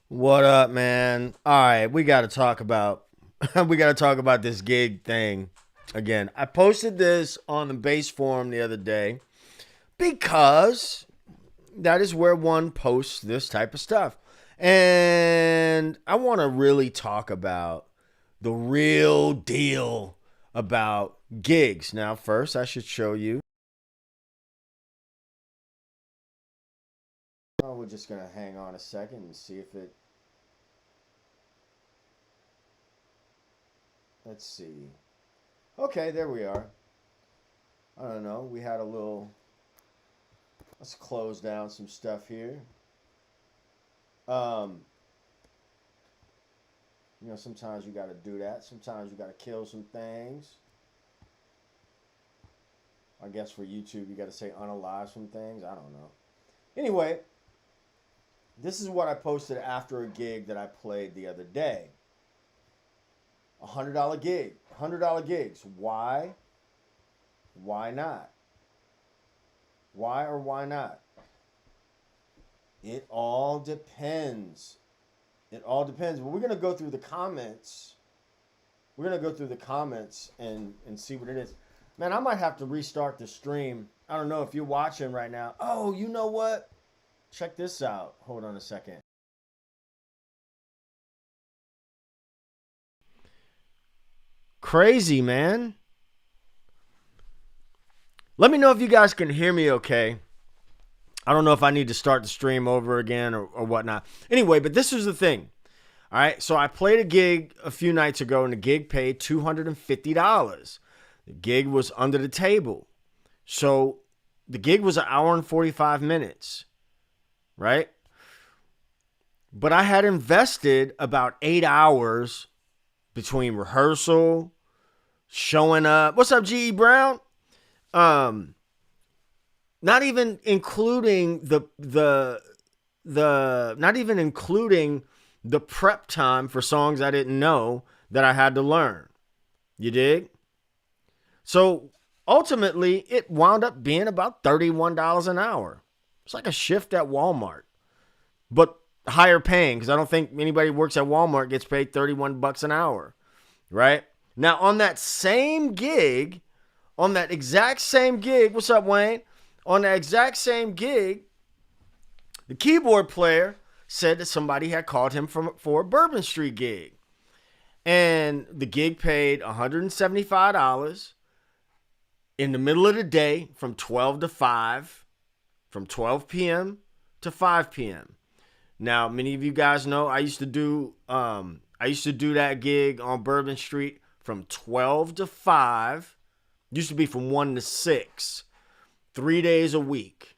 What up, man? All right, we got to talk about this gig thing again. I posted this on the bass forum the other day because that is where one posts this type of stuff. And I want to really talk about the real deal about gigs. Now, first, I should show you. Oh, we're just going to hang on a second and see if it. Let's see. Okay, there we are. I don't know. We had a little. Let's close down some stuff here. Um, sometimes you got to do that. Sometimes you got to kill some things. I guess for YouTube, you got to say unalive some things. I don't know. Anyway, this is what I posted after a gig that I played the other day. $100 gig. $100 gigs. Why? Why not? Why or why not? It all depends. It all depends. But we're going to go through the comments. We're going to go through the comments and see what it is. Man, I might have to restart the stream. I don't know if you're watching right now. Oh, you know what? Check this out. Hold on a second. Crazy, man. Let me know if you guys can hear me okay. I don't know if I need to start the stream over again or whatnot. Anyway, but this is the thing. All right, so I played a gig a few nights ago, and the gig paid $250. The gig was under the table. So the gig was an hour and 45 minutes, right? But I had invested about 8 hours between rehearsal, showing up. What's up, G.E. Brown? Not even including the not even including the prep time for songs I didn't know that I had to learn. You dig? So ultimately, it wound up being about $31 an hour. It's like a shift at Walmart, but higher paying, because I don't think anybody who works at Walmart gets paid 31 bucks an hour, right? Now, on that exact same gig, what's up, Wayne? On that exact same gig, the keyboard player said that somebody had called him for a Bourbon Street gig. And the gig paid $175 in the middle of the day from 12 to 5, from 12 p.m. to 5 p.m. Now, many of you guys know I used to do that gig on Bourbon Street from 12 to 5. Used to be from 1 to 6. 3 days a week,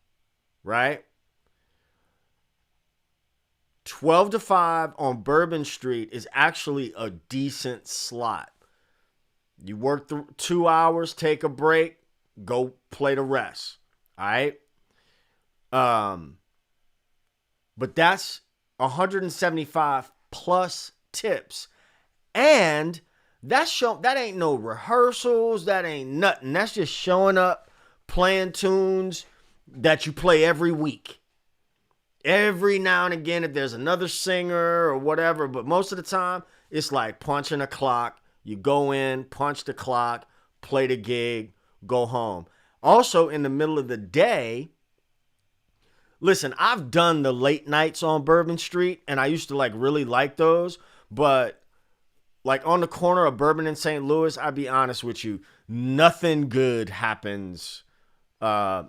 right? 12 to 5 on Bourbon Street is actually a decent slot. You work 2 hours, take a break, go play the rest. All right. But that's 175 plus tips. And that ain't no rehearsals, that ain't nothing. That's just showing up, playing tunes that you play every week. Every now and again, if there's another singer or whatever, but most of the time, it's like punching a clock. You go in, punch the clock, play the gig, go home. Also, in the middle of the day, listen, I've done the late nights on Bourbon Street, and I used to really like those, but like on the corner of Bourbon and St. Louis, I'll be honest with you, nothing good happens at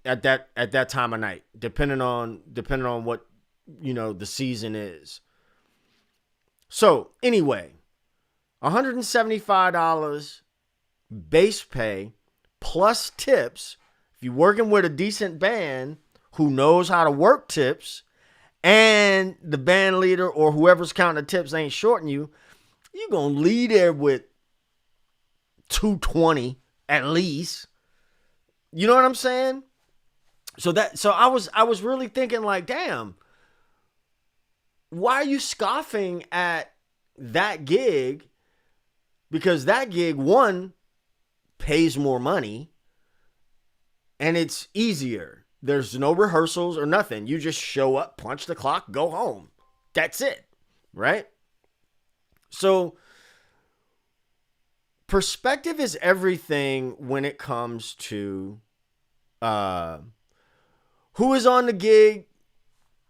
that time of night, depending on what the season is. So anyway, $175 base pay plus tips. If you're working with a decent band who knows how to work tips, and the band leader or whoever's counting the tips ain't shorting you, you're gonna leave there with $220 at least. You know what I'm saying? So I was really thinking like, damn, why are you scoffing at that gig? Because that gig, one, pays more money and it's easier. There's no rehearsals or nothing. You just show up, punch the clock, go home. That's it, right? So perspective is everything when it comes to who is on the gig.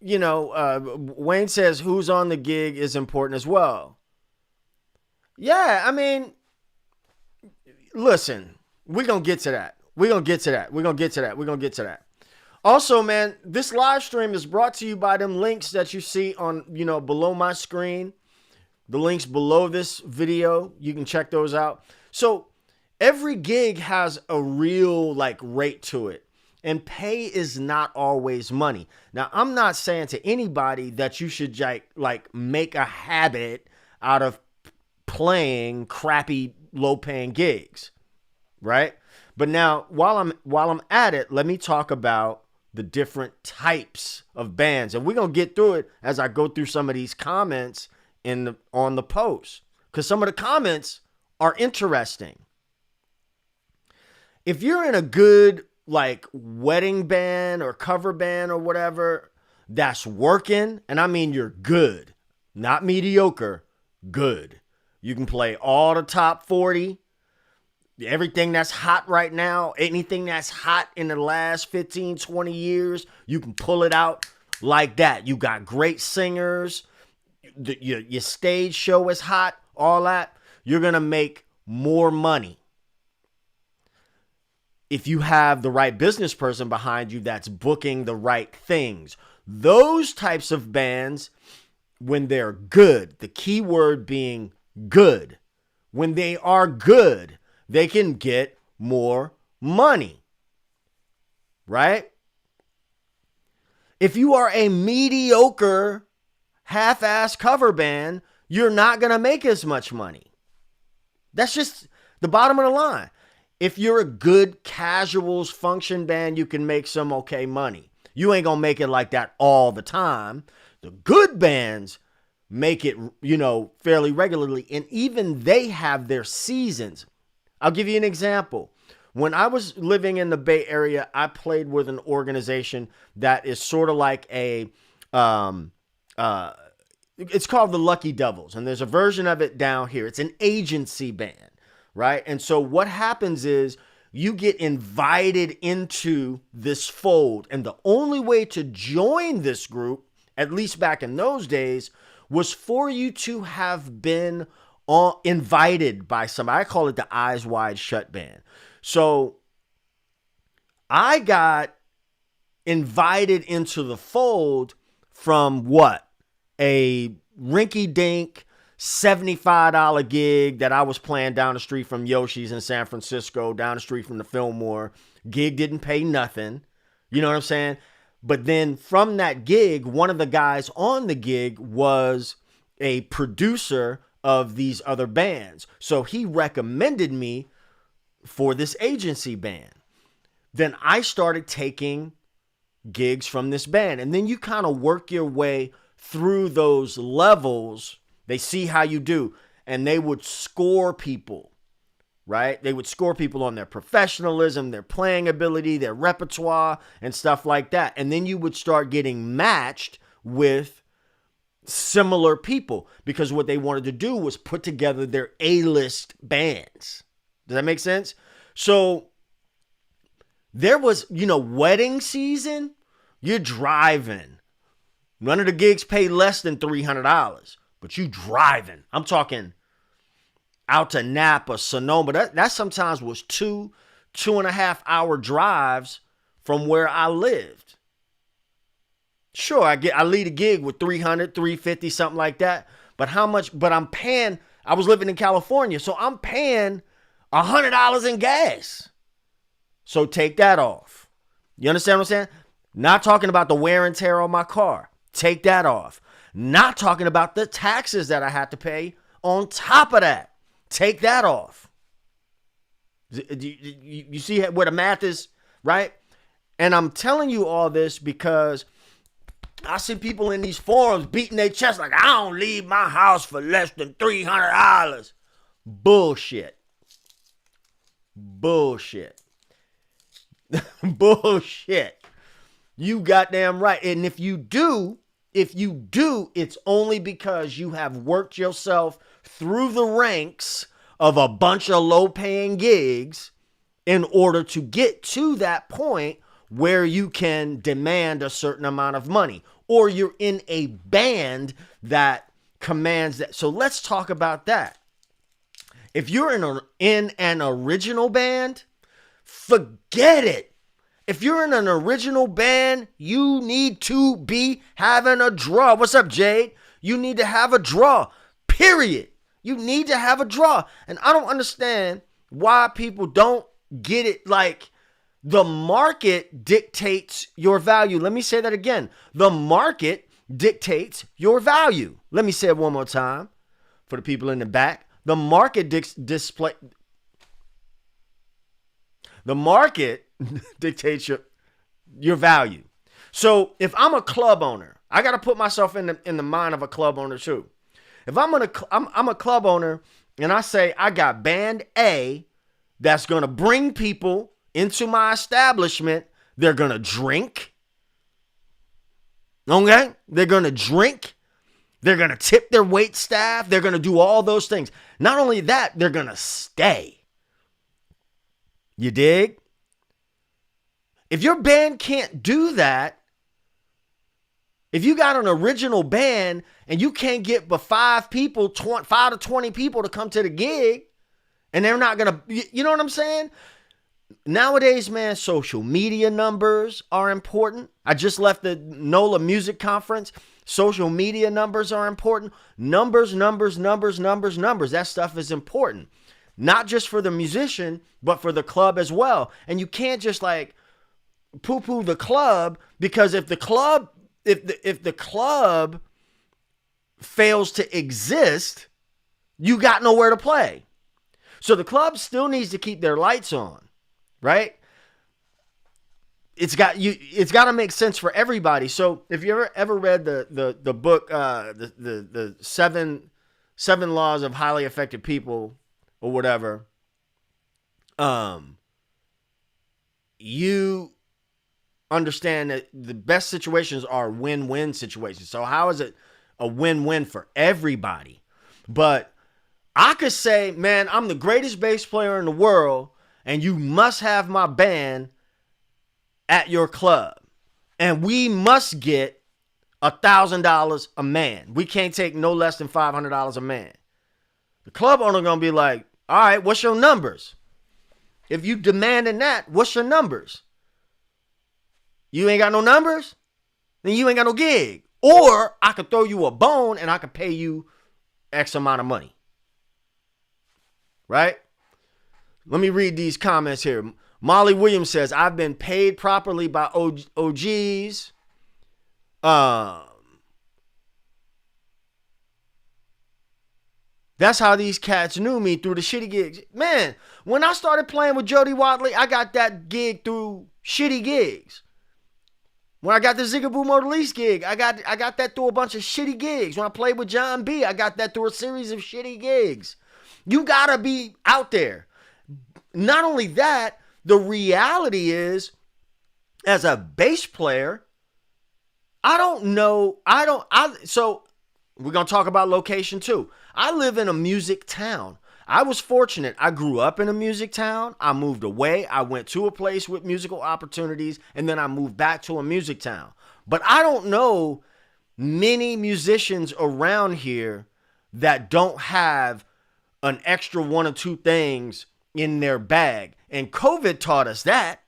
Wayne says who's on the gig is important as well. Yeah, I mean, listen, we're going to get to that. We're going to get to that. Also, man, this live stream is brought to you by them links that you see on, below my screen. The links below this video, you can check those out. So every gig has a real rate to it. And pay is not always money. Now, I'm not saying to anybody that you should make a habit out of playing crappy, low-paying gigs, right? But now, while I'm at it, let me talk about the different types of bands, and we're gonna get through it as I go through some of these comments on the post, because some of the comments are interesting. If you're in a good wedding band or cover band or whatever that's working, and I mean you're good, not mediocre, good. You can play all the top 40, everything that's hot right now, anything that's hot in the last 15, 20 years, you can pull it out like that. You got great singers, your stage show is hot, all that. You're going to make more money if you have the right business person behind you that's booking the right things. Those types of bands, when they're good, the key word being good, when they are good, they can get more money, right? If you are a mediocre, half-ass cover band, you're not going to make as much money. That's just the bottom of the line. If you're a good casuals function band, you can make some okay money. You ain't gonna make it like that all the time. The good bands make it, fairly regularly, and even they have their seasons. I'll give you an example. When I was living in the Bay Area, I played with an organization that is sort of like it's called the Lucky Devils, and there's a version of it down here. It's an agency band. Right? And so what happens is you get invited into this fold. And the only way to join this group, at least back in those days, was for you to have been invited by somebody. I call it the Eyes Wide Shut band. So I got invited into the fold from what? A rinky-dink $75 gig that I was playing down the street from Yoshi's in San Francisco, down the street from the Fillmore. Gig didn't pay nothing. You know what I'm saying? But then from that gig, one of the guys on the gig was a producer of these other bands. So he recommended me for this agency band. Then I started taking gigs from this band. And then you kind of work your way through those levels. They see how you do, and they would score people, right? They would score people on their professionalism, their playing ability, their repertoire, and stuff like that. And then you would start getting matched with similar people, because what they wanted to do was put together their A-list bands. Does that make sense? So there was, wedding season, you're driving. None of the gigs pay less than $300. But you driving. I'm talking out to Napa, Sonoma. That sometimes was 2.5 hour drives from where I lived. Sure, I lead a gig with 300, 350, something like that. But how much? But I'm paying. I was living in California, so I'm paying $100 in gas. So take that off. You understand what I'm saying? Not talking about the wear and tear on my car. Take that off. Not talking about the taxes that I had to pay on top of that. Take that off. You see where the math is, right? And I'm telling you all this because I see people in these forums beating their chest like, I don't leave my house for less than $300. Bullshit. Bullshit. Bullshit. You goddamn right. And if you do, it's only because you have worked yourself through the ranks of a bunch of low-paying gigs in order to get to that point where you can demand a certain amount of money, or you're in a band that commands that. So let's talk about that. If you're in an original band, forget it. If you're in an original band, you need to be having a draw. What's up, Jade? You need to have a draw, period. You need to have a draw. And I don't understand why people don't get it. Like, the market dictates your value. Let me say that again. The market dictates your value. Let me say it one more time for the people in the back. The market dictates your value. So if I'm a club owner, I got to put myself in the mind of a club owner too. If I'm a club owner and I say I got band A that's going to bring people into my establishment, they're going to drink. Okay? They're going to drink. They're going to tip their wait staff. They're going to do all those things. Not only that, they're going to stay. You dig? If your band can't do that, if you got an original band and you can't get but 5 to 20 people to come to the gig, and they're not going to, you know what I'm saying? Nowadays, man, social media numbers are important. I just left the NOLA music conference. Social media numbers are important. Numbers. That stuff is important. Not just for the musician, but for the club as well. And you can't just like poo-poo the club, because if the club fails to exist, you got nowhere to play. So the club still needs to keep their lights on. Right? It's got to make sense for everybody. So if you ever read the book, the seven laws of highly effective people or whatever, you understand that the best situations are win-win situations. So how is it a win-win for everybody? But I could say, man, I'm the greatest bass player in the world, and you must have my band at your club. And we must get $1,000 a man. We can't take no less than $500 a man. The club owner going to be like, all right, what's your numbers? If you demanding that, what's your numbers? You ain't got no numbers? Then you ain't got no gig. Or I could throw you a bone and I could pay you X amount of money. Right? Let me read these comments here. Molly Williams says, I've been paid properly by OGs. That's how these cats knew me, through the shitty gigs. Man, when I started playing with Jody Watley, I got that gig through shitty gigs. When I got the Zigaboo Motorlease gig, I got that through a bunch of shitty gigs. When I played with John B, I got that through a series of shitty gigs. You gotta be out there. Not only that, the reality is, as a bass player, so we're going to talk about location too. I live in a music town. I was fortunate. I grew up in a music town. I moved away. I went to a place with musical opportunities, and then I moved back to a music town. But I don't know many musicians around here that don't have an extra 1 or 2 things in their bag. And COVID taught us that,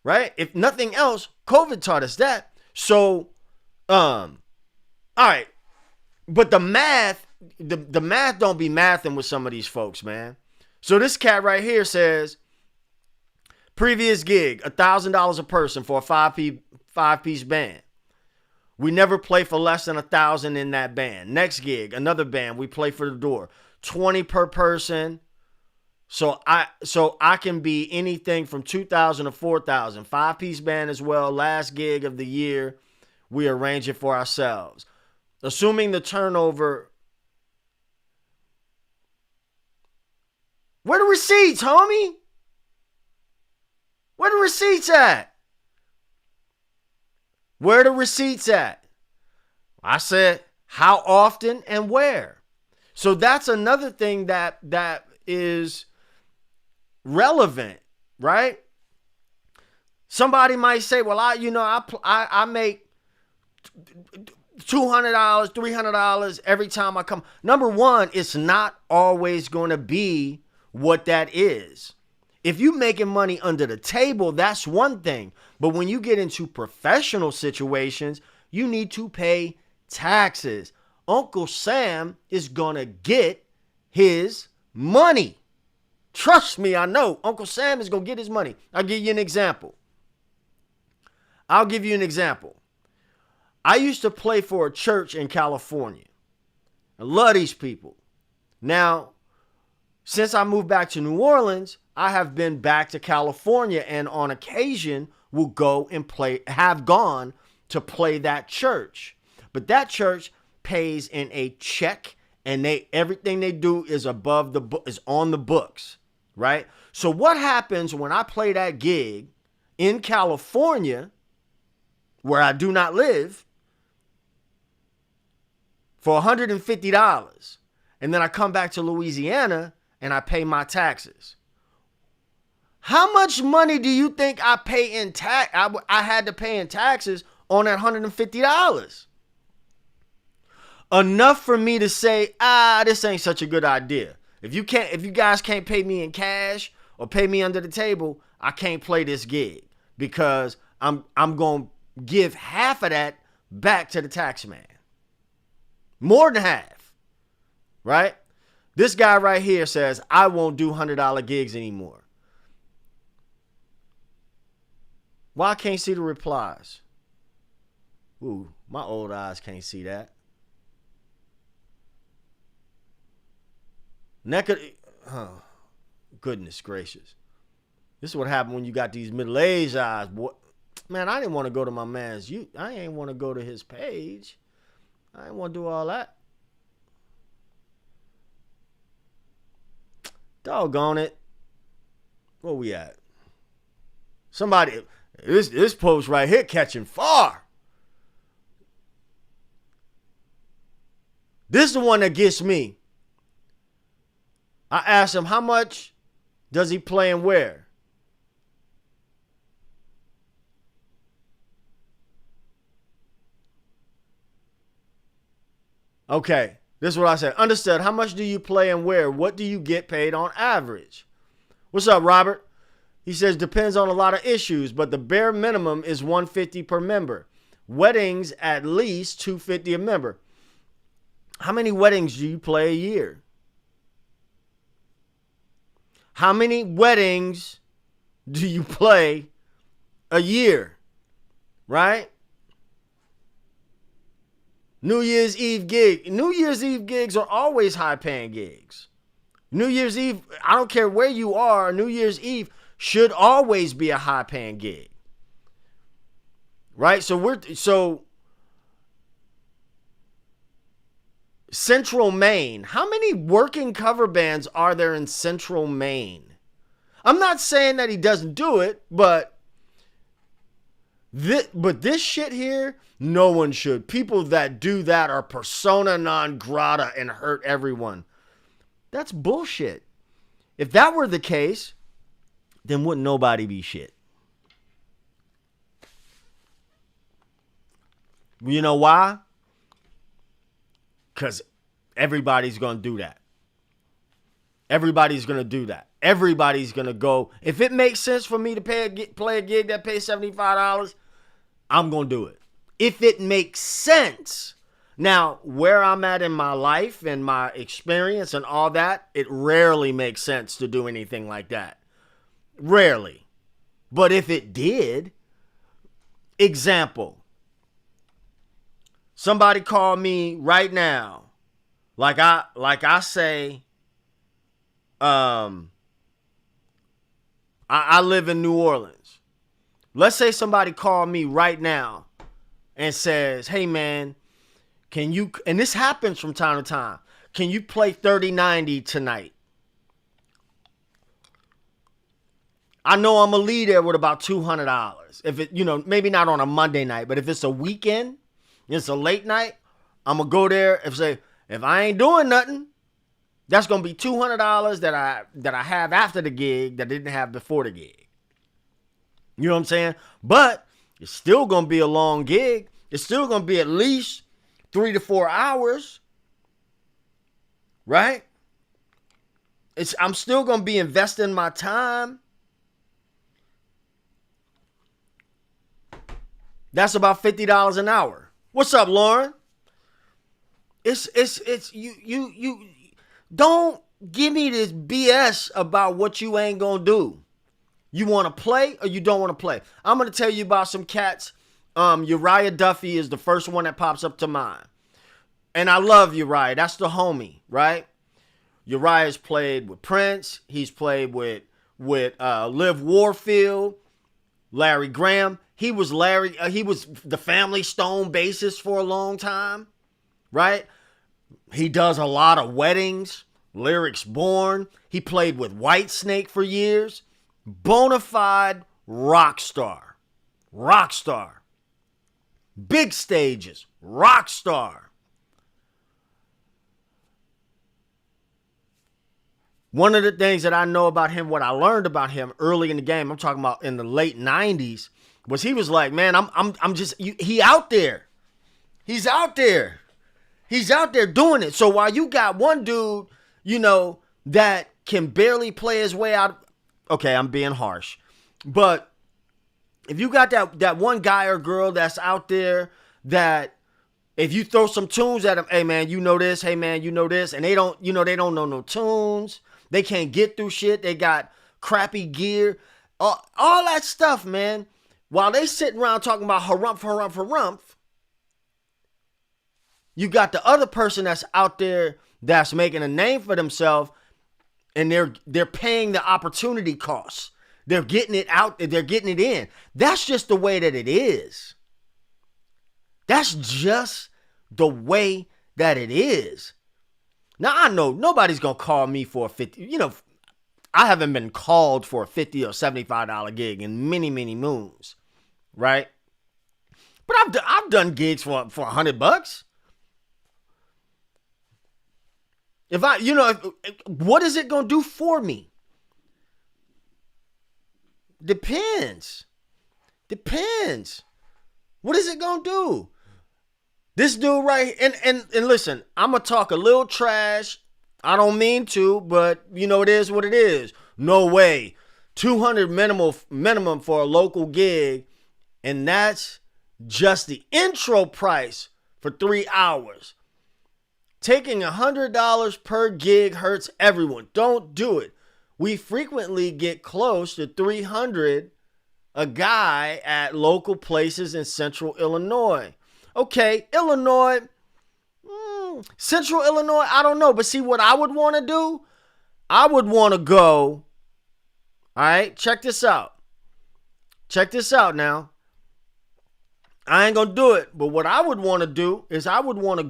right? If nothing else, COVID taught us that. So, all right. But the math don't be mathing with some of these folks, man. So this cat right here says, previous gig, $1,000 a person for a five-piece band. We never play for less than $1,000 in that band. Next gig, another band, we play for the door. 20 per person. So I can be anything from 2,000 to 4,000. 5-piece band as well. Last gig of the year, we arrange it for ourselves. Assuming the turnover. Where the receipts, homie? Where the receipts at? Where are the receipts at? I said, how often and where? So that's another thing that is relevant, right? Somebody might say, well, I make $200, $300 every time I come. Number one, it's not always going to be what that is. If you're making money under the table, that's one thing. But when you get into professional situations, you need to pay taxes. Uncle Sam is going to get his money. Trust me, I know. Uncle Sam is going to get his money. I'll give you an example. I used to play for a church in California. I love these people. Now, since I moved back to New Orleans, I have been back to California and on occasion will go and have gone to play that church. But that church pays in a check and everything they do is is on the books, right? So what happens when I play that gig in California, where I do not live, for $150, and then I come back to Louisiana and I pay my taxes? How much money do you think I pay in tax? I had to pay in taxes on that $150. Enough for me to say, this ain't such a good idea. If you guys can't pay me in cash or pay me under the table, I can't play this gig because I'm going to give half of that back to the tax man. More than half, right? This guy right here says, I won't do $100 gigs anymore. Why I can't see the replies? Ooh, my old eyes can't see that. Goodness gracious. This is what happened when you got these middle-aged eyes, boy. Man, I didn't want to go to my man's. I ain't want to go to his page. I didn't want to do all that. Doggone it. Where we at? Somebody, this post right here catching fire. This is the one that gets me. I asked him, how much does he play and where? Okay, this is what I said. Understood. How much do you play and where? What do you get paid on average? What's up, Robert? He says, depends on a lot of issues, but the bare minimum is $150 per member. Weddings, at least $250 a member. How many weddings do you play a year? How many weddings do you play a year? Right? New Year's Eve gigs are always high-paying gigs. New Year's Eve, I don't care where you are, New Year's Eve should always be a high-paying gig. Right? So Central Maine. How many working cover bands are there in Central Maine? I'm not saying that he doesn't do it, but this shit here, no one should. People that do that are persona non grata and hurt everyone. That's bullshit. If that were the case, then wouldn't nobody be shit. You know why? Because everybody's going to do that. Everybody's going to do that. Everybody's going to go. If it makes sense for me to play a gig that pays $75, I'm going to do it. If it makes sense. Now, where I'm at in my life and my experience and all that, it rarely makes sense to do anything like that. Rarely. But if it did, example, somebody call me right now. Like I say, I live in New Orleans. Let's say somebody called me right now and says, hey man, can you, and this happens from time to time, can you play 3090 tonight? I know I'm gonna leave there with about $200. If it, maybe not on a Monday night, but if it's a weekend, it's a late night, I'm gonna go there and say, if I ain't doing nothing, that's gonna be $200 that I have after the gig that I didn't have before the gig. You know what I'm saying? But it's still gonna be a long gig. It's still gonna be at least 3 to 4 hours, right? I'm still gonna be investing my time. That's about $50 an hour. What's up, Lauren? It's you don't give me this BS about what you ain't gonna do. You want to play or you don't want to play? I'm gonna tell you about some cats. Uriah Duffy is the first one that pops up to mind. And I love Uriah. That's the homie, right? Uriah's played with Prince. He's played with Liv Warfield, Larry Graham. He was the Family Stone bassist for a long time, right? He does a lot of weddings, Lyrics Born. He played with Whitesnake for years. Bona fide rock star. Rock star. Big stages. Rock star. One of the things that I know about him, what I learned about him early in the game, I'm talking about in the late 90s, was he was like, man, he out there. He's out there. He's out there doing it. So while you got one dude, that can barely play his way out. Okay, I'm being harsh. But if you got that one guy or girl that's out there that if you throw some tunes at them, hey man, you know this, hey man, you know this, and they don't know no tunes. They can't get through shit. They got crappy gear. All that stuff, man. While they sitting around talking about harumph, you got the other person that's out there that's making a name for themselves, and they're paying the opportunity costs. They're getting it out. They're getting it in. That's just the way that it is. That's just the way that it is. Now, I know nobody's going to call me for a 50. I haven't been called for a $50 or $75 gig in many, many moons, right? But I've done gigs for $100. What is it going to do for me? Depends. What is it going to do? This dude right, and listen, I'm going to talk a little trash. I don't mean to, but it is what it is. No way. $200 minimum for a local gig, and that's just the intro price for 3 hours. Taking $100 per gig hurts everyone. Don't do it. We frequently get close to $300 a guy at local places in central Illinois. Okay, Illinois, central Illinois, I don't know. But see, what I would want to do, I would want to go, all right, check this out. Check this out now. I ain't going to do it. But what I would want to do is I would want to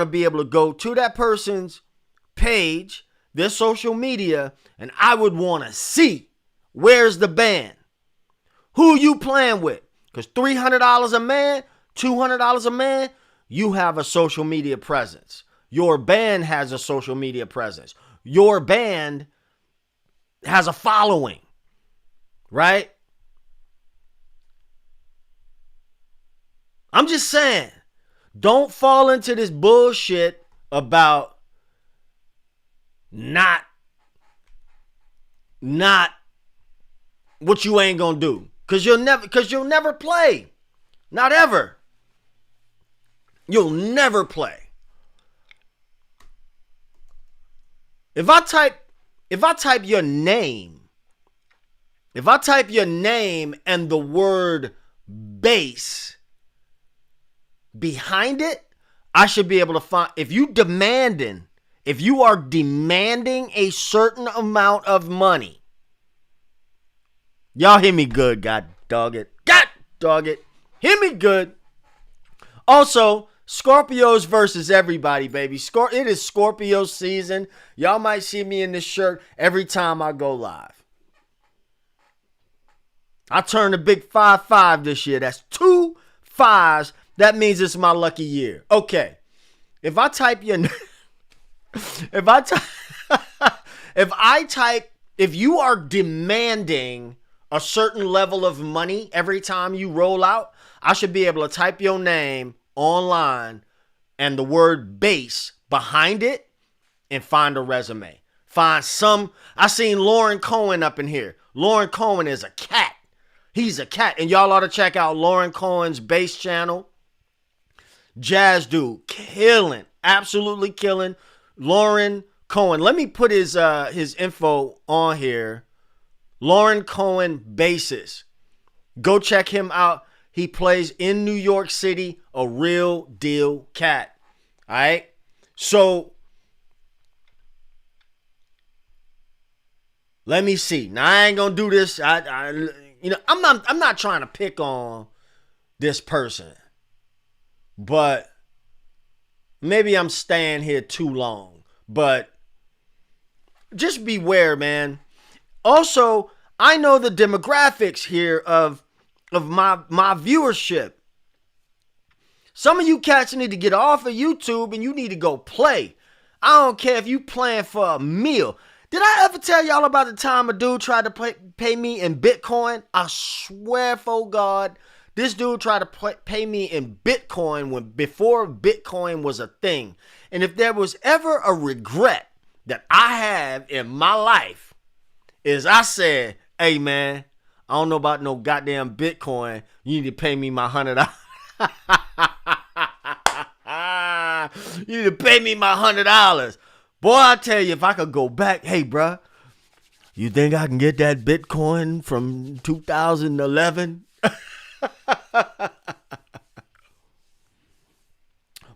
be able to go to that person's page, their social media, and I would want to see where's the band. Who you playing with? Because $300 a man, $200 a man, you have a social media presence. Your band has a social media presence. Your band has a following, right? I'm just saying, don't fall into this bullshit about not what you ain't gonna do. Cause you'll never play. Not ever. You'll never play. If I type your name and the word bass behind it, I should be able to find. If you are demanding a certain amount of money, y'all hear me good, God dog it. Hear me good. Also, Scorpios versus everybody, baby. It is Scorpio season. Y'all might see me in this shirt every time I go live. I turned a big 5-5 this year. That's 2 5s. That means it's my lucky year. Okay. If I type your if you are demanding a certain level of money every time you roll out, I should be able to type your name online and the word bass behind it and find a resume. I seen Lauren Cohen up in here. Lauren Cohen is a cat. He's a cat. And y'all ought to check out Lauren Cohen's bass channel. Jazz dude, killing. Absolutely killing. Lauren Cohen. Let me put his info on here. Lauren Cohen, bassist. Go check him out. He plays in New York City, a real deal cat. All right? So, let me see. Now, I ain't going to do this. I'm not trying to pick on this person. But maybe I'm staying here too long. But just beware, man. Also, I know the demographics here of my viewership. Some of you cats need to get off of YouTube and you need to go play. I don't care if you playing for a meal. Did I ever tell y'all about the time a dude tried to pay me in Bitcoin? I swear for God, this dude tried to pay me in Bitcoin before Bitcoin was a thing. And if there was ever a regret that I have in my life, is I said, hey man, I don't know about no goddamn Bitcoin. You need to pay me my $100. You need to pay me my $100. Boy, I tell you, if I could go back, hey, bruh, you think I can get that Bitcoin from 2011?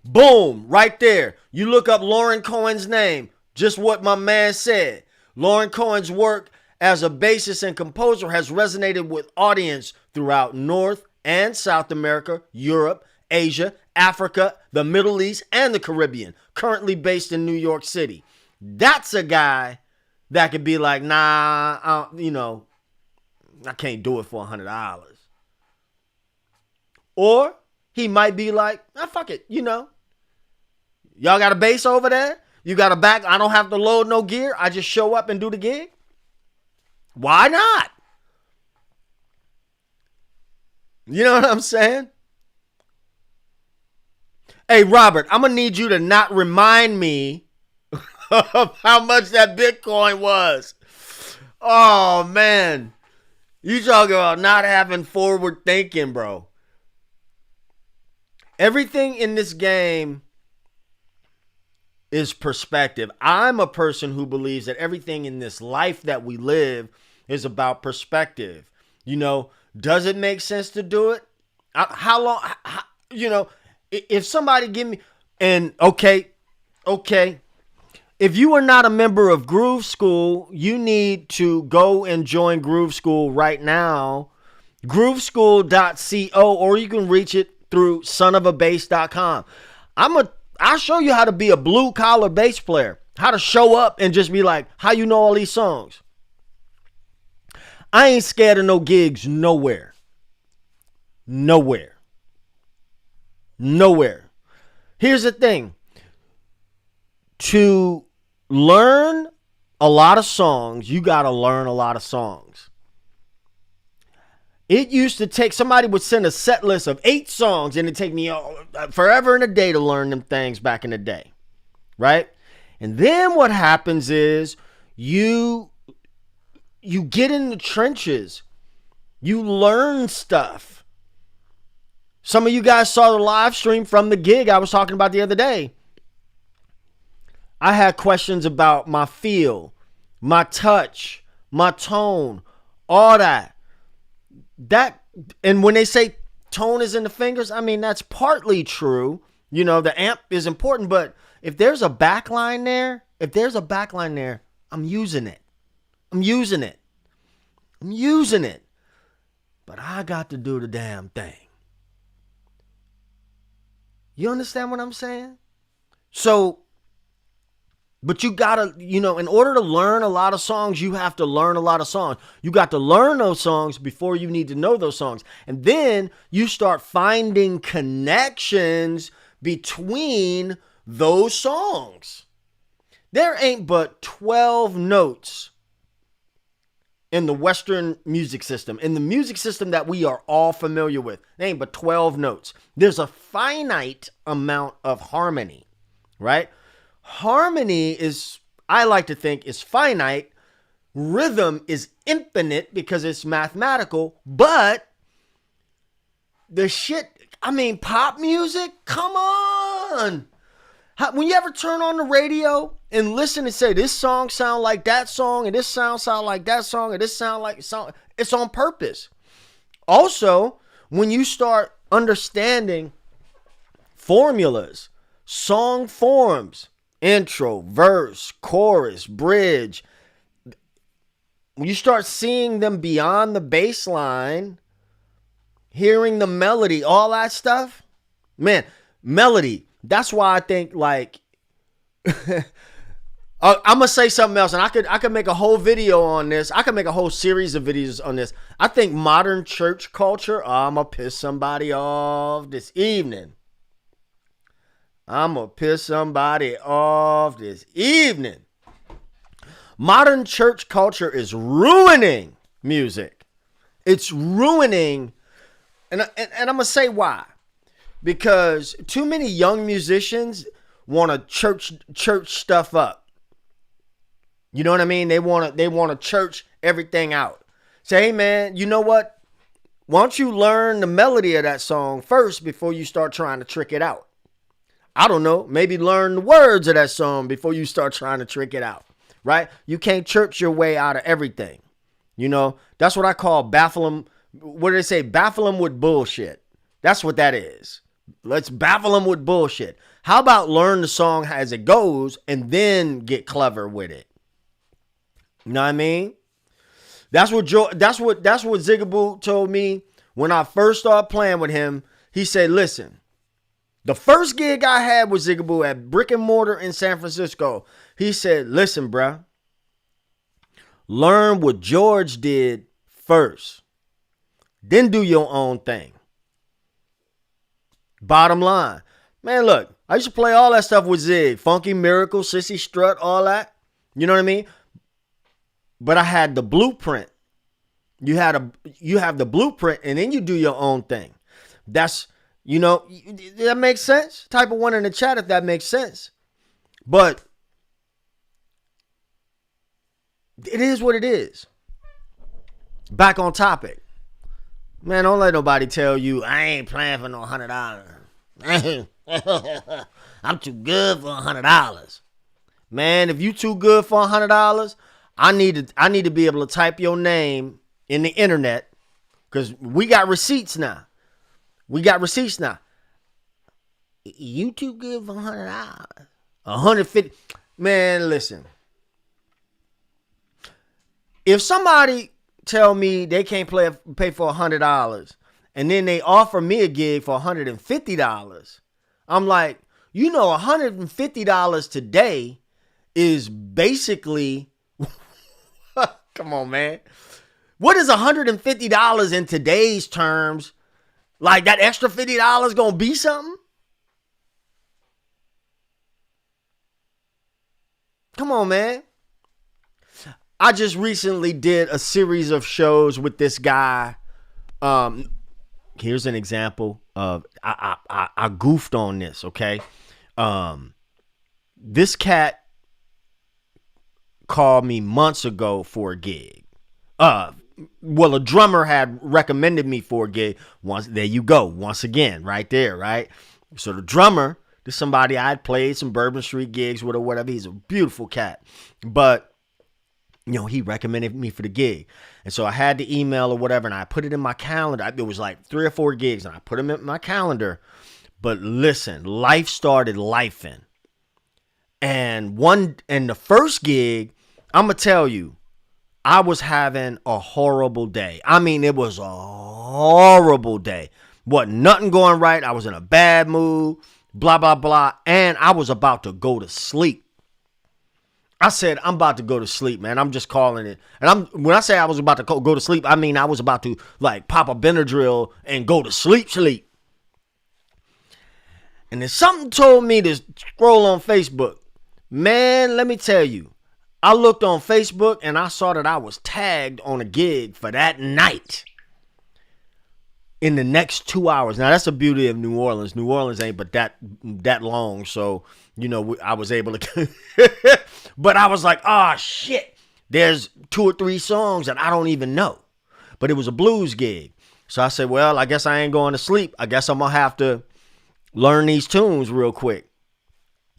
Boom, right there. You look up Lauren Cohen's name, just what my man said. Lauren Cohen's work as a bassist and composer has resonated with audience throughout North and South America, Europe, Asia, Africa, the Middle East, and the Caribbean, currently based in New York City. That's a guy that could be like, nah, I can't do it for $100. Or he might be like, fuck it, Y'all got a bass over there? You got a back? I don't have to load no gear. I just show up and do the gig. Why not? You know what I'm saying? Hey, Robert, I'm going to need you to not remind me of how much that Bitcoin was. Oh, man. You talking about not having forward thinking, bro. Everything in this game is perspective. I'm a person who believes that everything in this life that we live is about perspective. Does it make sense to do it? How long, if somebody give me, and okay. If you are not a member of Groove School, you need to go and join Groove School right now. Grooveschool.co, or you can reach it through sonofabass.com. I'll show you how to be a blue collar bass player, how to show up and just be like, how you know all these songs? I ain't scared of no gigs nowhere. Here's the thing. To learn a lot of songs, you got to learn a lot of songs. It used to take, somebody would send a set list of 8 songs and it'd take me forever and a day to learn them things back in the day. Right? And then what happens is you get in the trenches. You learn stuff. Some of you guys saw the live stream from the gig I was talking about the other day. I had questions about my feel, my touch, my tone, all that. And when they say tone is in the fingers, I mean, that's partly true. The amp is important, but if there's a backline there, I'm using it. But I got to do the damn thing. You understand what I'm saying? So, but you gotta, in order to learn a lot of songs, you have to learn a lot of songs. You got to learn those songs before you need to know those songs. And then you start finding connections between those songs. There ain't but 12 notes in the Western music system, in the music system that we are all familiar with. There ain't but 12 notes. There's a finite amount of harmony, right? Harmony is, I like to think, is finite. Rhythm is infinite because it's mathematical. But the shit, pop music, come on. When you ever turn on the radio and listen and say, this song sound like that song, and this sound like that song, and this sound like song, it's on purpose. Also, when you start understanding formulas, song forms, intro, verse, chorus, bridge, when you start seeing them beyond the bass line, hearing the melody, all that stuff, man, melody. That's why I think, like, I'm gonna say something else, and I could make a whole video on this. I could make a whole series of videos on this. I think modern church culture. I'm gonna piss somebody off this evening. Modern church culture is ruining music. It's ruining, and I'm gonna say why. Because too many young musicians want to church stuff up. You know what I mean? They want to church everything out. Say, hey man, you know what? Why don't you learn the melody of that song first before you start trying to trick it out? I don't know. Maybe learn the words of that song before you start trying to trick it out. Right? You can't church your way out of everything. That's what I call baffle them. What do they say? Baffle them with bullshit. That's what that is. Let's baffle them with bullshit. How about learn the song as it goes and then get clever with it? You know what I mean? That's what Zigaboo told me when I first started playing with him. He said, listen, the first gig I had with Zigaboo at Brick and Mortar in San Francisco, he said, listen, bruh, learn what George did first. Then do your own thing. Bottom line. Man, look, I used to play all that stuff with Zig. Funky Miracle, Sissy Strut, all that. You know what I mean? But I had the blueprint. You have the blueprint, and then you do your own thing. That's, that makes sense. Type of one in the chat if that makes sense. But it is what it is. Back on topic. Man, don't let nobody tell you I ain't playing for no $100. I'm too good for $100. Man, if you too good for $100, I need to be able to type your name in the internet, because we got receipts now. You too good for $100. $150. Man, listen. If somebody tell me they can't pay for $100 and then they offer me a gig for $150, I'm like, $150 today is basically, come on, man. What is $150 in today's terms? Like that extra $50 gonna be something? Come on, man. I just recently did a series of shows with this guy. Here's an example of I goofed on this. Okay, this cat called me months ago for a gig. Well, a drummer had recommended me for a gig. There you go. Once again, right there, right. So the drummer, this is somebody I had played some Bourbon Street gigs with or whatever. He's a beautiful cat, but he recommended me for the gig. And so I had the email or whatever, and I put it in my calendar. It was like 3 or 4 gigs, and I put them in my calendar. But listen, life started lifing. And the first gig, I'm going to tell you, I was having a horrible day. I mean, it was a horrible day. Wasn't nothing going right. I was in a bad mood. blah, blah, blah. And I was about to go to sleep. I said, I'm about to go to sleep, man. I'm just calling it. And when I say I was about to go to sleep, I mean I was about to like pop a Benadryl and go to sleep. And then something told me to scroll on Facebook. Man, let me tell you. I looked on Facebook and I saw that I was tagged on a gig for that night in the next 2 hours. Now, that's the beauty of New Orleans. New Orleans ain't but that long. So, I was able to. But I was like, oh, shit. There's 2 or 3 songs that I don't even know. But it was a blues gig. So I said, well, I guess I ain't going to sleep. I guess I'm going to have to learn these tunes real quick.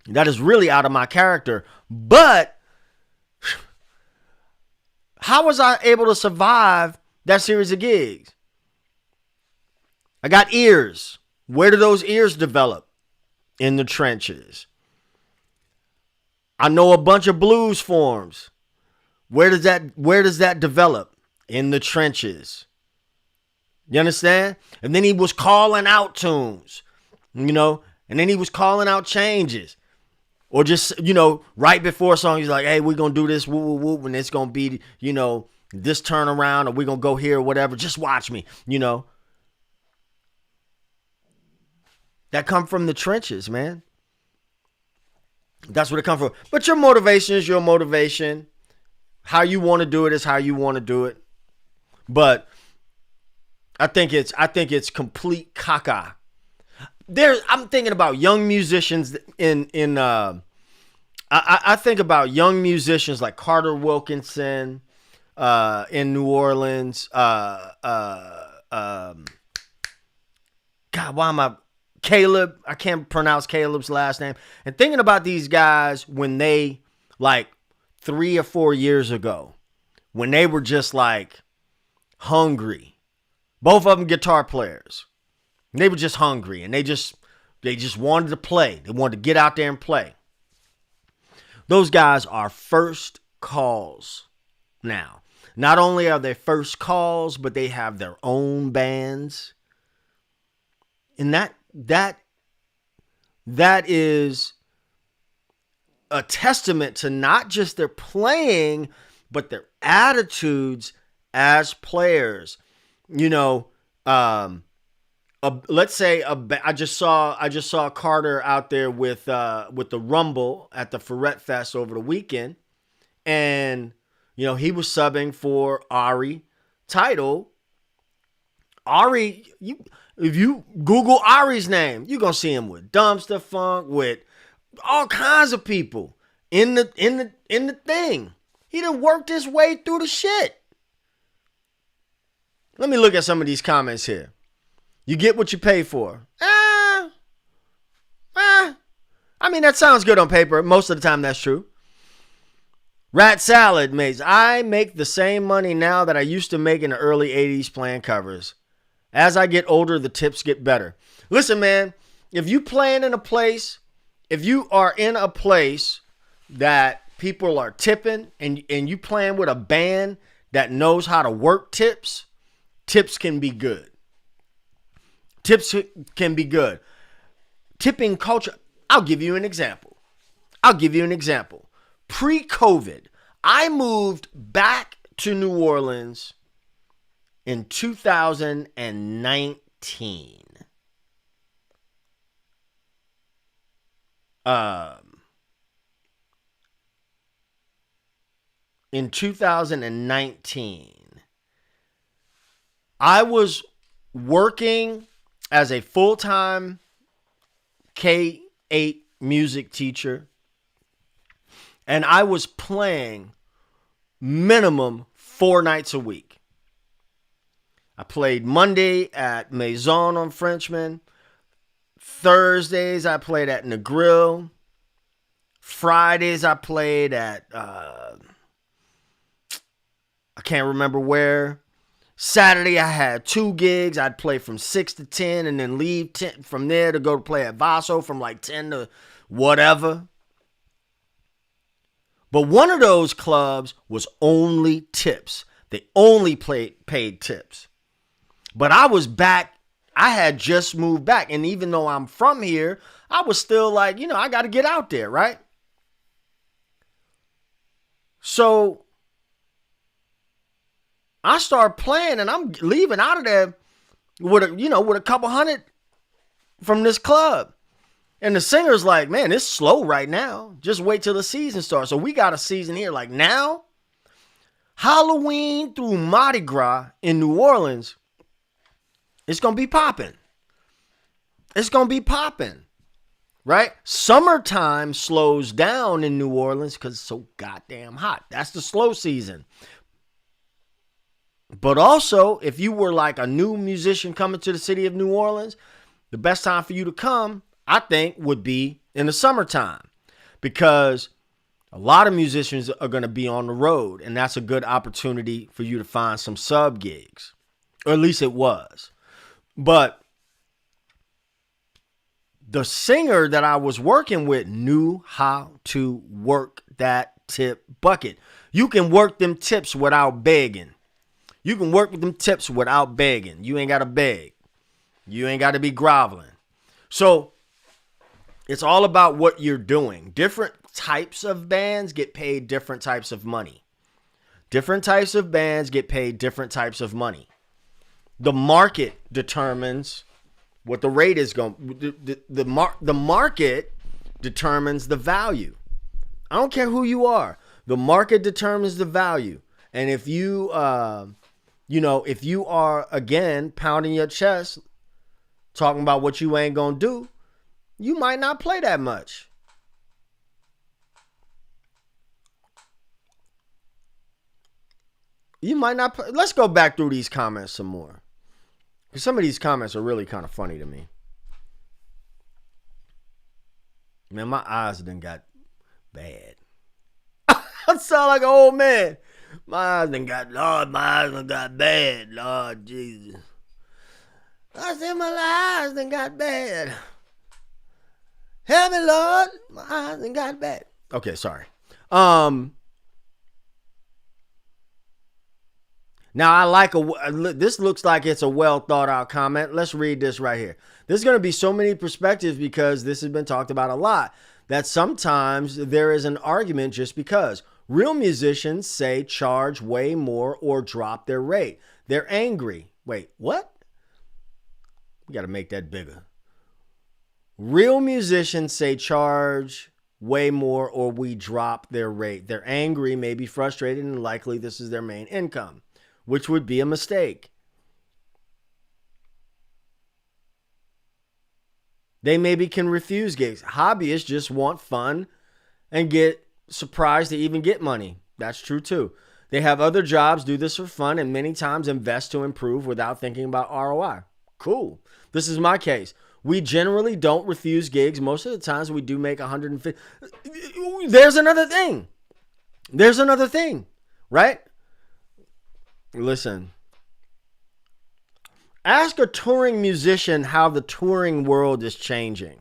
That is really out of my character. But how was I able to survive that series of gigs? I got ears. Where do those ears develop? In the trenches. I know a bunch of blues forms. Where does that develop? In the trenches. You understand? And then he was calling out tunes, and then he was calling out changes. Or just, right before a song, he's like, hey, we're going to do this, woo, woo, woo, and it's going to be, this turnaround, or we're going to go here or whatever. Just watch me, That come from the trenches, man. That's where it come from. But your motivation is your motivation. How you want to do it is how you want to do it. But I think it's complete caca. I'm thinking about young musicians I think about young musicians like Carter Wilkinson in New Orleans. Caleb. I can't pronounce Caleb's last name. And thinking about these guys when they, like 3 or 4 years ago, when they were just like hungry. Both of them guitar players. They were just hungry and they just wanted to play. They wanted to get out there and play. Those guys are first calls now. Not only are they first calls, but they have their own bands. And that is a testament to not just their playing, but their attitudes as players. Let's say I just saw Carter out there with the Rumble at the Ferret Fest over the weekend, and he was subbing for Ari Title. Ari, if you Google Ari's name, you're gonna see him with Dumpster Funk, with all kinds of people in the thing. He done worked his way through the shit. Let me look at some of these comments here. You get what you pay for. I mean, that sounds good on paper. Most of the time, that's true. Rat Salad mates. I make the same money now that I used to make in the early 80s playing covers. As I get older, the tips get better. Listen, man, if you are in a place that people are tipping and you playing with a band that knows how to work tips can be good. Tips can be good. Tipping culture. I'll give you an example. Pre-COVID, I moved back to New Orleans in 2019. In 2019, I was working as a full-time K-8 music teacher, and I was playing minimum 4 nights a week. I played Monday at Maison on Frenchman. Thursdays I played at Negril. Fridays I played at I can't remember where. Saturday I had 2 gigs. I'd play from 6 to 10 and then leave from there to go to play at Vaso from like 10 to whatever. But one of those clubs was only tips. They only paid tips. But I was back I had just moved back. And even though I'm from here, I was still like, I got to get out there, right? So I start playing and I'm leaving out of there with a couple hundred from this club. And the singer's like, man, it's slow right now. Just wait till the season starts. So we got a season here. Like now, Halloween through Mardi Gras in New Orleans, it's going to be popping. It's going to be popping, right? Summertime slows down in New Orleans because it's so goddamn hot. That's the slow season. But also, if you were like a new musician coming to the city of New Orleans, the best time for you to come, I think, would be in the summertime because a lot of musicians are going to be on the road, and that's a good opportunity for you to find some sub gigs, or at least it was. But the singer that I was working with knew how to work that tip bucket. You can work them tips without begging. You can work with them tips without begging. You ain't got to beg. You ain't got to be groveling. So it's all about what you're doing. Different types of bands get paid different types of money. Different types of bands get paid different types of money. The market determines what the rate is going. The market determines the value. I don't care who you are. The market determines the value. And if you, if you are, again, pounding your chest, talking about what you ain't going to do, you might not play that much. You might not play. Let's go back through these comments some more. Because some of these comments are really kind of funny to me. Man, my eyes done got bad. I sound like an old man. My eyes done got bad. Lord Jesus. I said my eyes done got bad. Help me, Lord. My eyes done got bad. Okay, sorry. Now, I like this looks like it's a well thought out comment. Let's read this right here. There's going to be so many perspectives because this has been talked about a lot, that sometimes there is an argument just because. Real musicians say charge way more or drop their rate. They're angry. Wait, what? We got to make that bigger. Real musicians say charge way more or we drop their rate. They're angry, maybe frustrated, and likely this is their main income, which would be a mistake. They maybe can refuse gigs. Hobbyists just want fun and get surprised to even get money. That's true too. They have other jobs, do this for fun, and many times invest to improve without thinking about ROI. Cool. This is my case. We generally don't refuse gigs. Most of the times we do make 150. There's another thing, right? Listen. Ask a touring musician how the touring world is changing.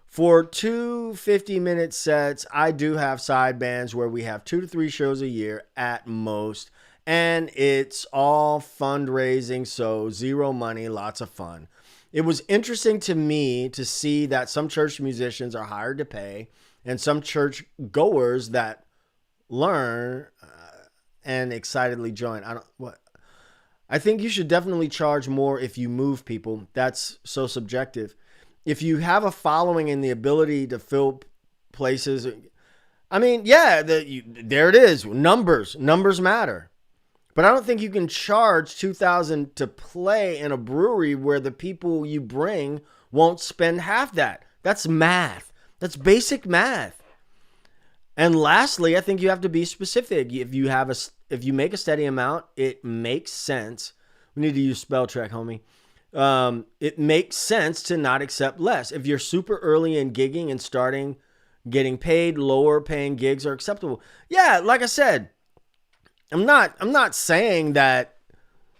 For 2 50-minute sets, I do have side bands where we have 2 to 3 shows a year at most. And it's all fundraising, so zero money, lots of fun. It was interesting to me to see that some church musicians are hired to pay and some church goers that learn and excitedly join. I think you should definitely charge more if you move people. That's so subjective. If you have a following and the ability to fill places, I mean, yeah, there it is. Numbers matter. But I don't think you can charge $2,000 to play in a brewery where the people you bring won't spend half that. That's math. That's basic math. And lastly, I think you have to be specific. If you make a steady amount, it makes sense. We need to use spell check, homie. It makes sense to not accept less. If you're super early in gigging and starting getting paid, lower paying gigs are acceptable. Yeah, like I said, I'm not saying that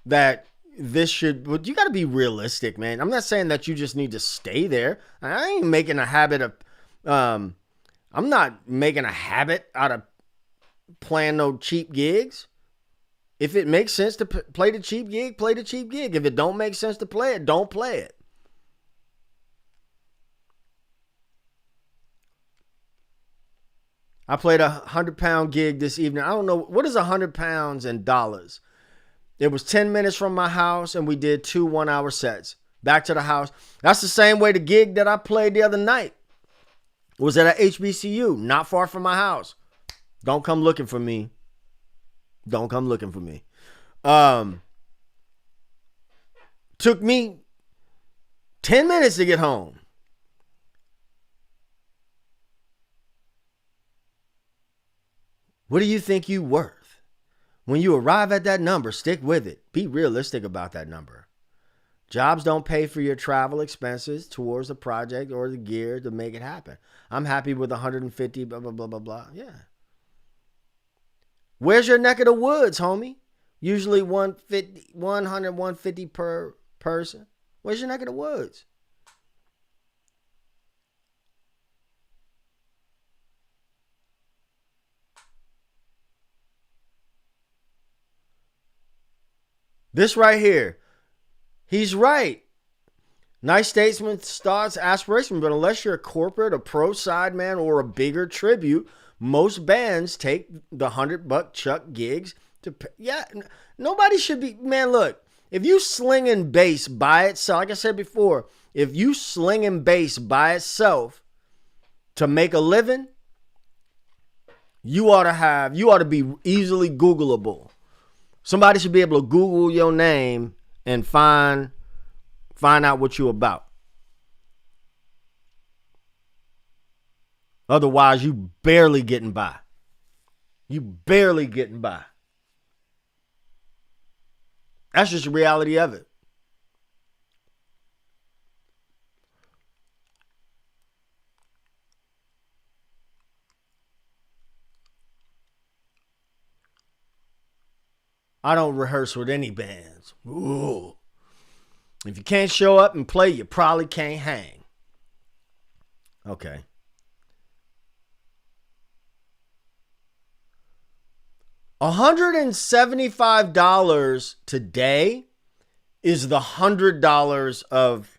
this should, but you got to be realistic, man. I'm not saying that you just need to stay there. I ain't making a habit of, I'm not making a habit out of playing no cheap gigs. If it makes sense to play the cheap gig, play the cheap gig. If it don't make sense to play it, don't play it. I played a 100-pound gig this evening. I don't know, what is 100 pounds in dollars? It was 10 minutes from my house, and we did 2 1-hour sets. Back to the house. That's the same way the gig that I played the other night was at a HBCU, not far from my house. Don't come looking for me. Don't come looking for me. Took me 10 minutes to get home. What do you think you worth? When you arrive at that number, stick with it. Be realistic about that number. Jobs don't pay for your travel expenses towards the project or the gear to make it happen. I'm happy with 150, blah, blah, blah, blah, blah. Yeah. Where's your neck of the woods, homie? Usually 150, 100, 150 per person. Where's your neck of the woods? This right here. He's right. Nice statesman starts aspiration, but unless you're a corporate, a pro sideman, or a bigger tribute, most bands take the $100 chuck gigs to pay. Yeah, nobody should be. Man, look, if you slinging bass by itself, like I said before, if you slinging bass by itself to make a living, you ought to be easily Googleable. Somebody should be able to Google your name and find out what you're about. Otherwise, you barely getting by. You barely getting by. That's just the reality of it. I don't rehearse with any bands. Ooh. If you can't show up and play, you probably can't hang. Okay. $175 today is the $100 of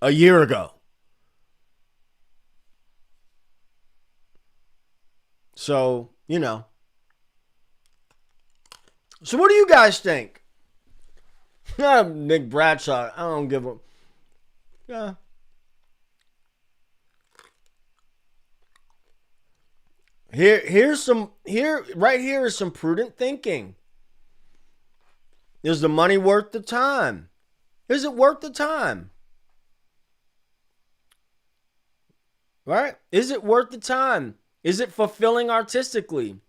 a year ago. So, you know. So what do you guys think? Nick Bradshaw, I don't give a... Yeah. Right here is some prudent thinking. Is the money worth the time? Is it worth the time? Right? Is it worth the time? Is it fulfilling artistically?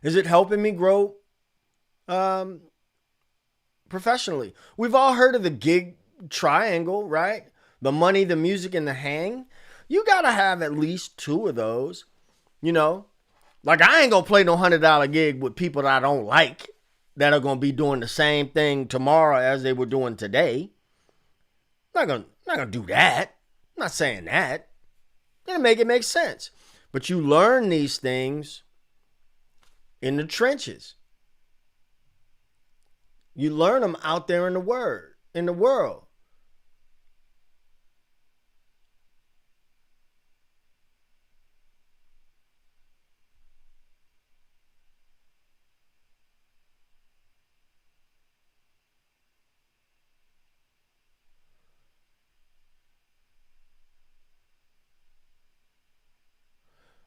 Is it helping me grow professionally? We've all heard of the gig triangle, right? The money, the music, and the hang. You gotta have at least 2 of those. You know, like I ain't gonna play no $100 gig with people that I don't like, that are gonna be doing the same thing tomorrow as they were doing today. Not gonna do that. I'm not saying that. Gotta make it make sense. But you learn these things in the trenches. You learn them out there in the world.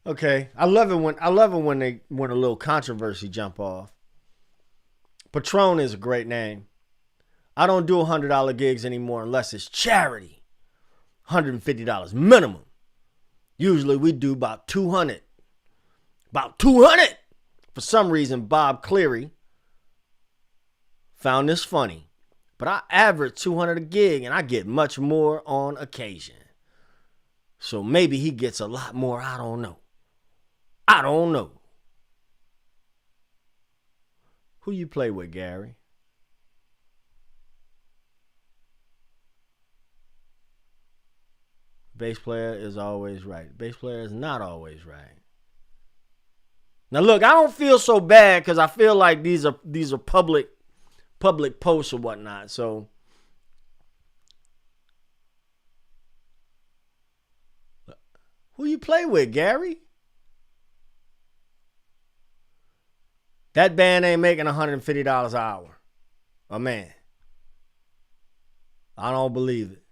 Okay, I love it when a little controversy jump off. Patron is a great name. I don't do $100 gigs anymore unless it's charity. $150 minimum. Usually we do about 200. About 200. For some reason, Bob Cleary found this funny. But I average 200 a gig and I get much more on occasion. So maybe he gets a lot more. I don't know. Who you play with, Gary? Bass player is always right. Bass player is not always right. Now look, I don't feel so bad because I feel like these are public posts or whatnot. So who you play with, Gary? That band ain't making $150 an hour. Oh man. I don't believe it.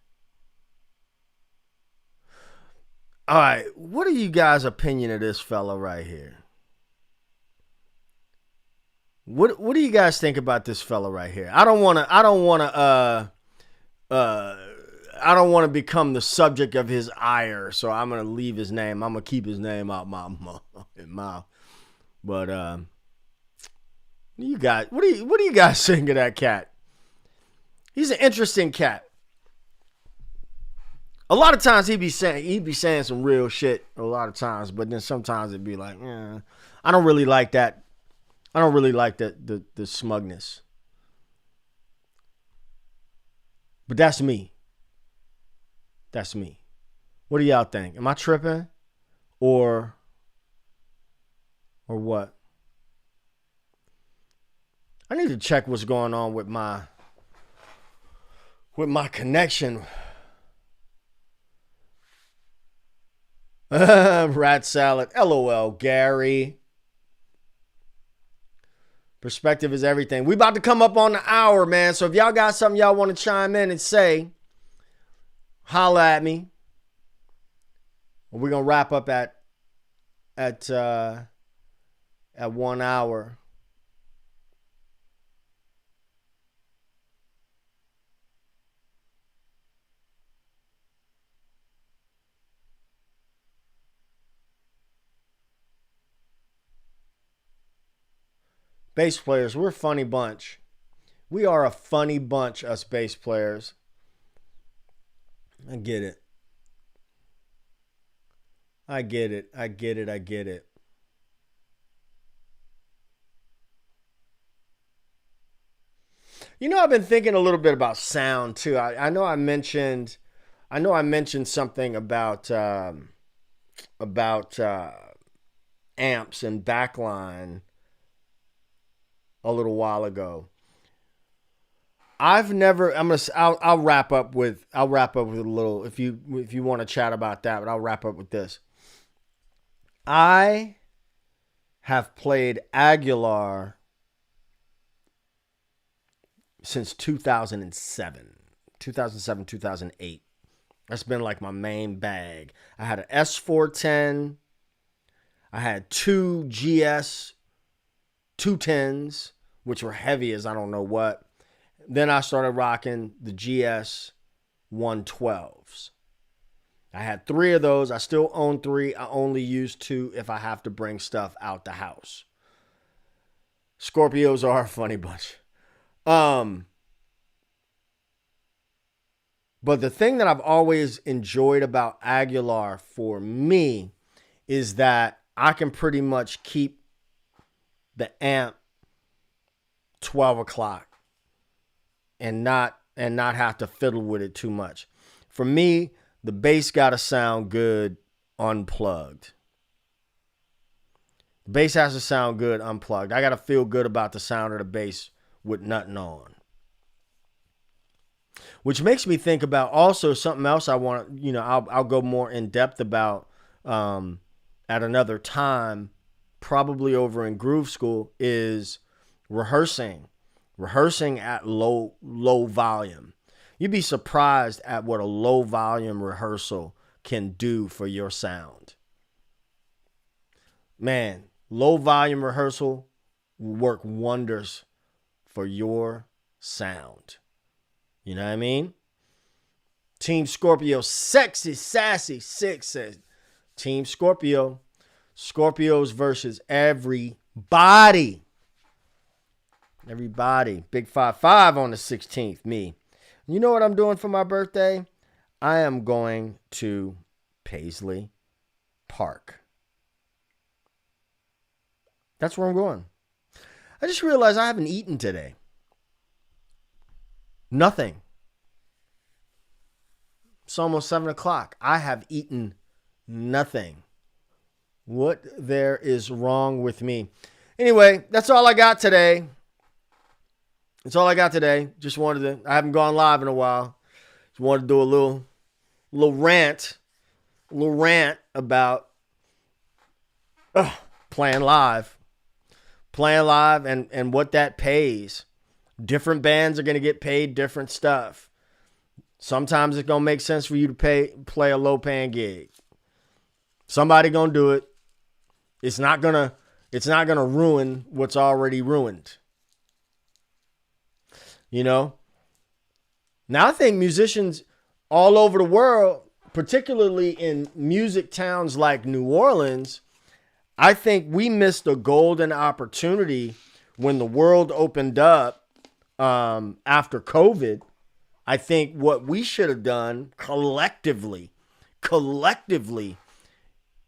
All right, what are you guys' opinion of this fella right here? What do you guys think about this fella right here? I don't want to become the subject of his ire, so I'm gonna leave his name. I'm gonna keep his name out my mouth. But you guys, what do you guys think of that cat? He's an interesting cat. A lot of times he'd be saying some real shit a lot of times, but then sometimes it'd be like, I don't really like that. I don't really like the smugness. But that's me. That's me. What do y'all think? Am I tripping? Or what? I need to check what's going on with my connection. Rat salad. LOL, Gary. Perspective is everything. We about to come up on the hour, man. So if y'all got something y'all want to chime in and say, holla at me. We're gonna wrap up at 1 hour. Bass players, we're a funny bunch. We are a funny bunch, us bass players. I get it. I get it. You know, I've been thinking a little bit about sound too. I know I mentioned something about amps and backline a little while ago. I'll wrap up with a little, if you want to chat about that, but I'll wrap up with this. I have played Aguilar since 2007, 2008. That's been like my main bag. I had an S410. I had two GS 210s, which were heavy as I don't know what. Then I started rocking the GS 112s. I had 3 of those. I still own 3. I only use 2 if I have to bring stuff out the house. Scorpios are a funny bunch. But the thing that I've always enjoyed about Aguilar for me is that I can pretty much keep the amp 12 o'clock and not have to fiddle with it too much. For me, the bass got to sound good unplugged. The bass has to sound good unplugged. I got to feel good about the sound of the bass with nothing on. Which makes me think about also something else I want, I'll go more in depth about at another time, probably over in Groove School, is rehearsing at low volume. You'd be surprised at what a low volume rehearsal can do for your sound. Man, low volume rehearsal will work wonders for your sound. You know what I mean? Team Scorpio, sexy, sassy, six says, Team Scorpio. Scorpios versus everybody. Everybody. Big 5-5 on the 16th. Me. You know what I'm doing for my birthday? I am going to Paisley Park. That's where I'm going. I just realized I haven't eaten today. Nothing. It's almost 7 o'clock. I have eaten nothing. What there is wrong with me. Anyway, that's all I got today. That's all I got today. Just wanted to, I haven't gone live in a while. Just wanted to do a little rant about playing live and what that pays. Different bands are going to get paid different stuff. Sometimes it's going to make sense for you to play a low paying gig. Somebody going to do it. It's not going to ruin what's already ruined. You know? Now I think musicians all over the world, particularly in music towns like New Orleans, I think we missed a golden opportunity when the world opened up after COVID. I think what we should have done collectively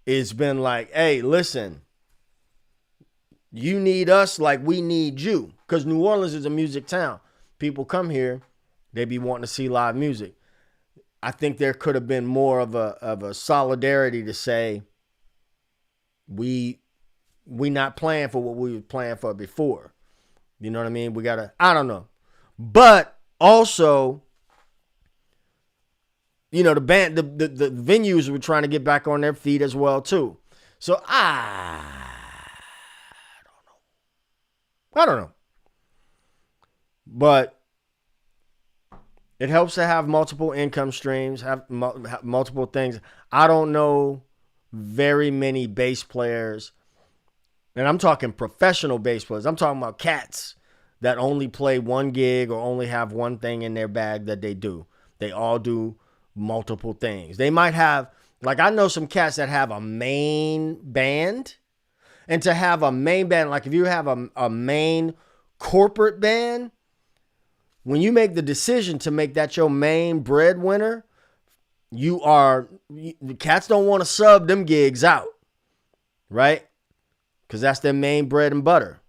is been like, hey, listen, you need us like we need you. Because New Orleans is a music town. People come here, they be wanting to see live music. I think there could have been more of a solidarity to say, we not playing for what we were playing for before. You know what I mean? We gotta, I don't know. But also, you know, the venues were trying to get back on their feet as well too. So I don't know. But it helps to have multiple income streams, have multiple things. I don't know very many bass players, and I'm talking professional bass players. I'm talking about cats that only play one gig or only have one thing in their bag that they do. They all do multiple things. They might have, like I know some cats that have a main band, and to have a main band, like if you have a main corporate band, when you make the decision to make that your main breadwinner, the cats don't want to sub them gigs out, right? Because that's their main bread and butter.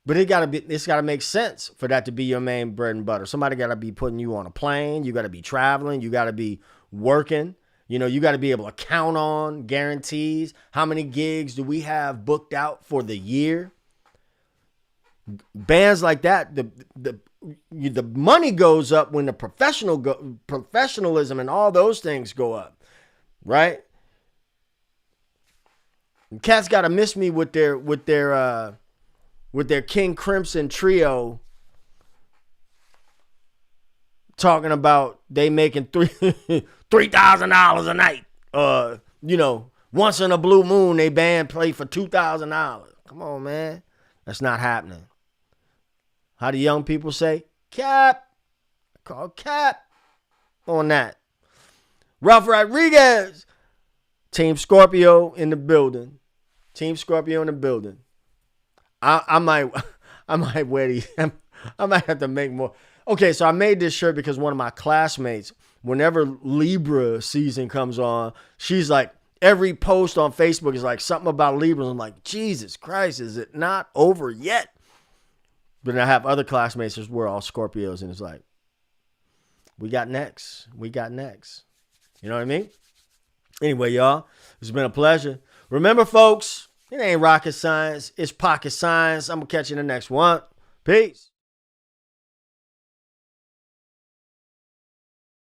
But it's gotta make sense for that to be your main bread and butter. Somebody gotta be putting you on a plane. You gotta be traveling. You gotta be working. You know, you gotta be able to count on guarantees. How many gigs do we have booked out for the year? Bands like that, the money goes up when the professionalism and all those things go up, right? Cats gotta miss me with their King Crimson trio talking about they making $3,000 a night. You know, once in a blue moon, they band play for $2,000. Come on, man, that's not happening. How do young people say? Cap. Call cap on that. Ralph Rodriguez. Team Scorpio in the building. Team Scorpio in the building. I might wear these. I might have to make more. Okay, so I made this shirt because one of my classmates, whenever Libra season comes on, she's like, every post on Facebook is like something about Libras. I'm like, Jesus Christ, is it not over yet? But I have other classmates who were all Scorpios, and it's like, we got next. You know what I mean? Anyway, y'all, it's been a pleasure. Remember, folks, it ain't rocket science. It's pocket science. I'm going to catch you in the next one. Peace.